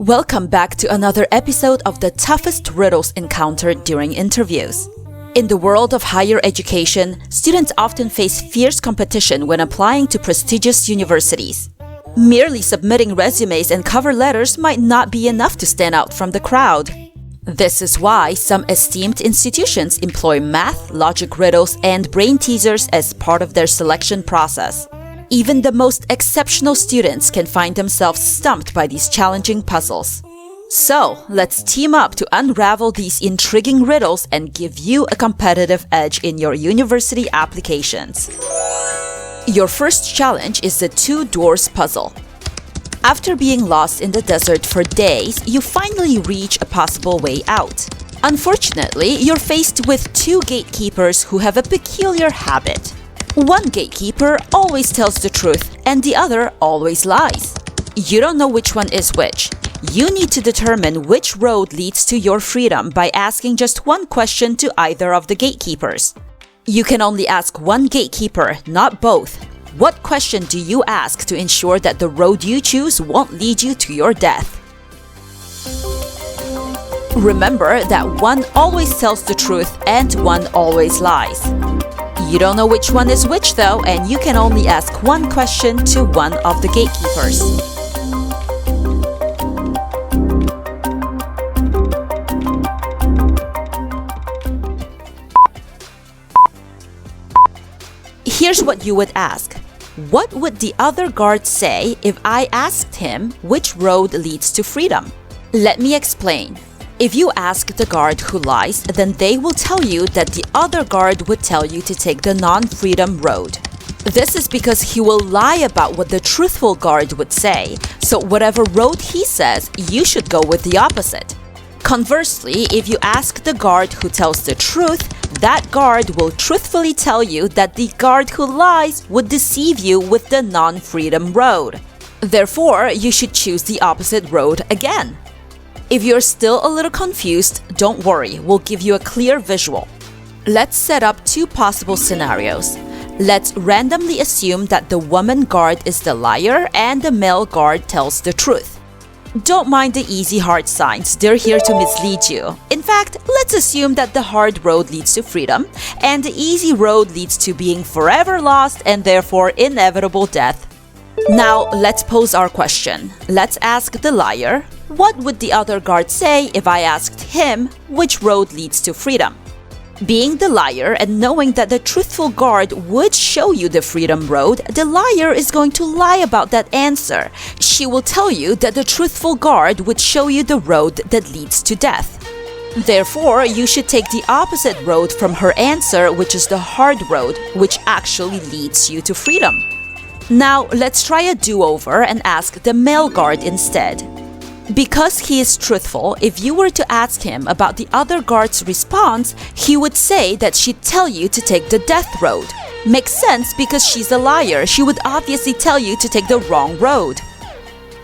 Welcome back to another episode of the toughest riddles encountered during interviews. In the world of higher education, students often face fierce competition when applying to prestigious universities. Merely submitting resumes and cover letters might not be enough to stand out from the crowd. This is why some esteemed institutions employ math, logic riddles, and brain teasers as part of their selection process. Even the most exceptional students can find themselves stumped by these challenging puzzles. So, let's team up to unravel these intriguing riddles and give you a competitive edge in your university applications. Your first challenge is the two doors puzzle. After being lost in the desert for days, you finally reach a possible way out. Unfortunately, you're faced with two gatekeepers who have a peculiar habit. One gatekeeper always tells the truth and the other always lies. You don't know which one is which. You need to determine which road leads to your freedom by asking just one question to either of the gatekeepers. You can only ask one gatekeeper, not both. What question do you ask to ensure that the road you choose won't lead you to your death? Remember that one always tells the truth and one always lies. You don't know which one is which though, and you can only ask one question to one of the gatekeepers. Here's what you would ask. What would the other guard say if I asked him which road leads to freedom? Let me explain. If you ask the guard who lies, then they will tell you that the other guard would tell you to take the non-freedom road. This is because he will lie about what the truthful guard would say, so whatever road he says, you should go with the opposite. Conversely, if you ask the guard who tells the truth, that guard will truthfully tell you that the guard who lies would deceive you with the non-freedom road. Therefore, you should choose the opposite road again. If you're still a little confused, don't worry, we'll give you a clear visual. Let's set up two possible scenarios. Let's randomly assume that the woman guard is the liar and the male guard tells the truth. Don't mind the easy hard signs, they're here to mislead you. In fact, let's assume that the hard road leads to freedom and the easy road leads to being forever lost and therefore inevitable death. Now, let's pose our question. Let's ask the liar, what would the other guard say if I asked him which road leads to freedom? Being the liar and knowing that the truthful guard would show you the freedom road, the liar is going to lie about that answer. She will tell you that the truthful guard would show you the road that leads to death. Therefore, you should take the opposite road from her answer, which is the hard road, which actually leads you to freedom. Now, let's try a do-over and ask the male guard instead. Because he is truthful, if you were to ask him about the other guard's response, he would say that she'd tell you to take the death road. Makes sense because she's a liar. She would obviously tell you to take the wrong road.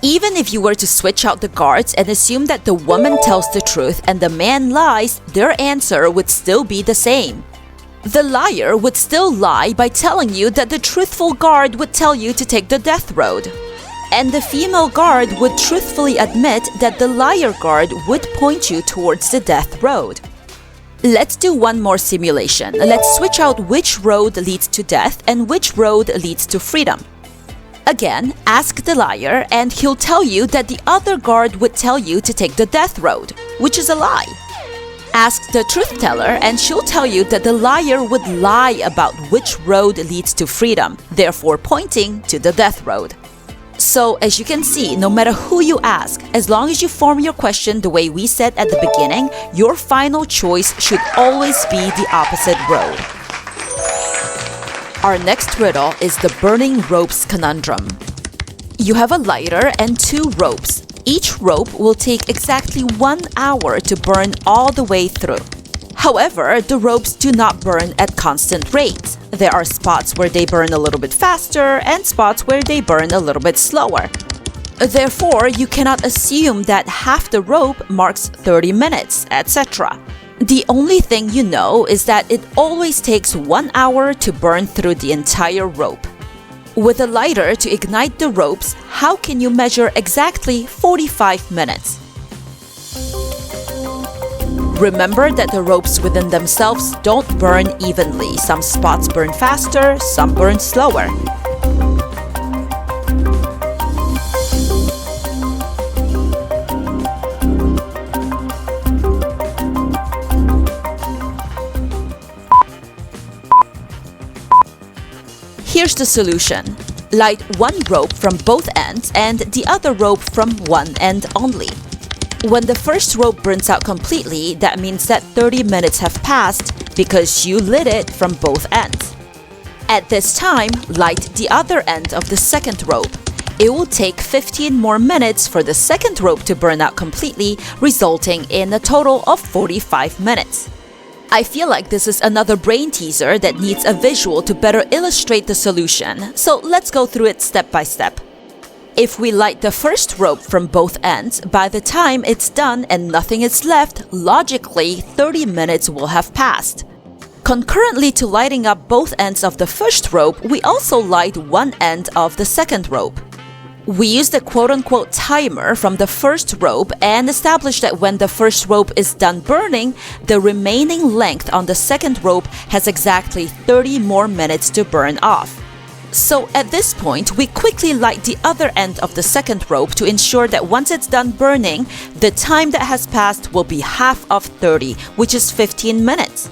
Even if you were to switch out the guards and assume that the woman tells the truth and the man lies, their answer would still be the same. The liar would still lie by telling you that the truthful guard would tell you to take the death road. And the female guard would truthfully admit that the liar guard would point you towards the death road. Let's do one more simulation. Let's switch out which road leads to death and which road leads to freedom. Again, ask the liar and he'll tell you that the other guard would tell you to take the death road, which is a lie. Ask the truth teller and she'll tell you that the liar would lie about which road leads to freedom, therefore pointing to the death road. So, as you can see, no matter who you ask, as long as you form your question the way we said at the beginning, your final choice should always be the opposite road. Our next riddle is the burning ropes conundrum. You have a lighter and two ropes. Each rope will take exactly 1 hour to burn all the way through. However, the ropes do not burn at constant rates. There are spots where they burn a little bit faster and spots where they burn a little bit slower. Therefore, you cannot assume that half the rope marks 30 minutes, etc. The only thing you know is that it always takes 1 hour to burn through the entire rope. With a lighter to ignite the ropes, how can you measure exactly 45 minutes? Remember that the ropes within themselves don't burn evenly. Some spots burn faster, some burn slower. Here's the solution. Light one rope from both ends and the other rope from one end only. When the first rope burns out completely, that means that 30 minutes have passed because you lit it from both ends. At this time, light the other end of the second rope. It will take 15 more minutes for the second rope to burn out completely, resulting in a total of 45 minutes. I feel like this is another brain teaser that needs a visual to better illustrate the solution, so let's go through it step by step. If we light the first rope from both ends, by the time it's done and nothing is left, logically 30 minutes will have passed. Concurrently to lighting up both ends of the first rope, we also light one end of the second rope. We use the quote-unquote timer from the first rope and establish that when the first rope is done burning, the remaining length on the second rope has exactly 30 more minutes to burn off. So at this point, we quickly light the other end of the second rope to ensure that once it's done burning, the time that has passed will be half of 30, which is 15 minutes.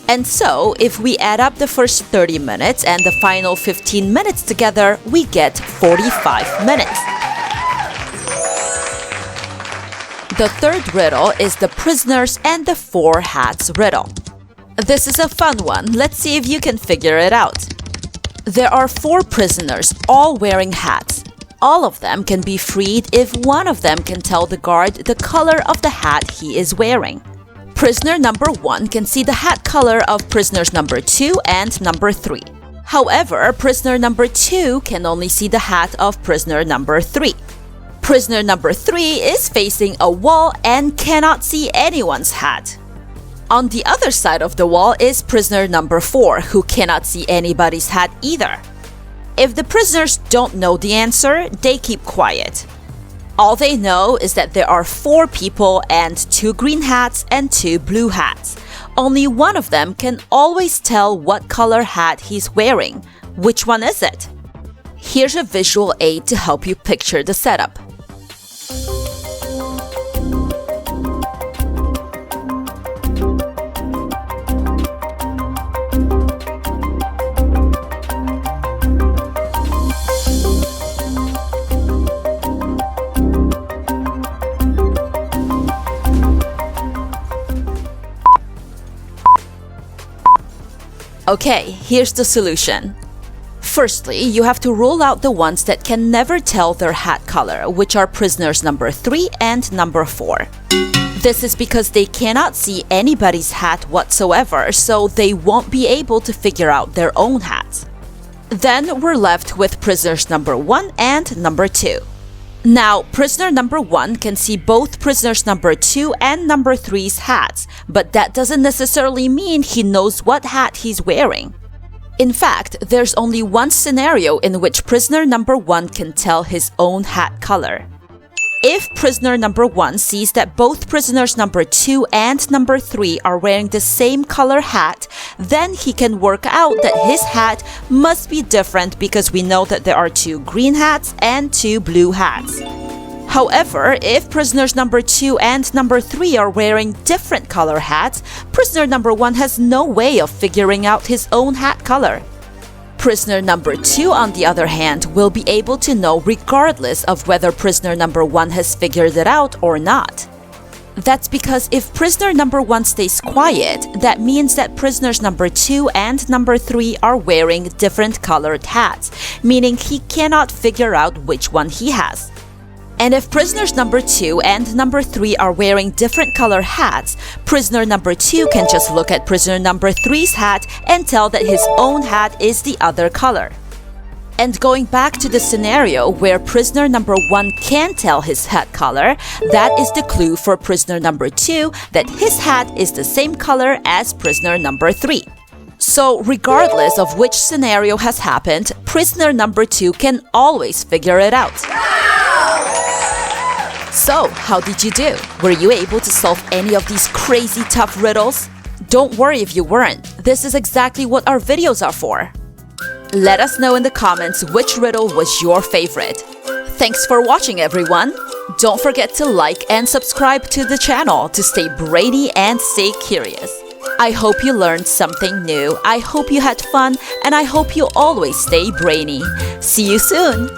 And so, if we add up the first 30 minutes and the final 15 minutes together, we get 45 minutes. The third riddle is the prisoners and the four hats riddle. This is a fun one. Let's see if you can figure it out. There are four prisoners, all wearing hats. All of them can be freed if one of them can tell the guard the color of the hat he is wearing. Prisoner number 1 can see the hat color of prisoners number 2 and number 3. However, prisoner number 2 can only see the hat of prisoner number 3. Prisoner number 3 is facing a wall and cannot see anyone's hat. On the other side of the wall is prisoner number 4, who cannot see anybody's hat either. If the prisoners don't know the answer, they keep quiet. All they know is that there are 4 people and 2 green hats and 2 blue hats. Only one of them can always tell what color hat he's wearing. Which one is it? Here's a visual aid to help you picture the setup. Okay, here's the solution. Firstly, you have to rule out the ones that can never tell their hat color, which are prisoners number 3 and number 4. This is because they cannot see anybody's hat whatsoever, so they won't be able to figure out their own hats. Then we're left with prisoners number 1 and number 2. Now, prisoner number 1 can see both prisoners number 2 and number 3's hats, but that doesn't necessarily mean he knows what hat he's wearing. In fact, there's only one scenario in which prisoner number 1 can tell his own hat color. If prisoner number 1 sees that both prisoners number 2 and number 3 are wearing the same color hat, then he can work out that his hat must be different because we know that there are 2 green hats and 2 blue hats. However, if prisoners number 2 and number 3 are wearing different color hats, prisoner number 1 has no way of figuring out his own hat color. Prisoner number 2, on the other hand, will be able to know regardless of whether prisoner number 1 has figured it out or not. That's because if prisoner number 1 stays quiet, that means that prisoners number 2 and number 3 are wearing different colored hats, meaning he cannot figure out which one he has. And if prisoners number 2 and number 3 are wearing different color hats, prisoner number 2 can just look at prisoner number 3's hat and tell that his own hat is the other color. And going back to the scenario where prisoner number 1 can tell his hat color, that is the clue for prisoner number 2 that his hat is the same color as prisoner number 3. So, regardless of which scenario has happened, prisoner number 2 can always figure it out. So, how did you do? Were you able to solve any of these crazy tough riddles? Don't worry if you weren't. This is exactly what our videos are for. Let us know in the comments which riddle was your favorite. Thanks for watching, everyone. Don't forget to like and subscribe to the channel to stay brainy and stay curious. I hope you learned something new, I hope you had fun, and I hope you always stay brainy. See you soon!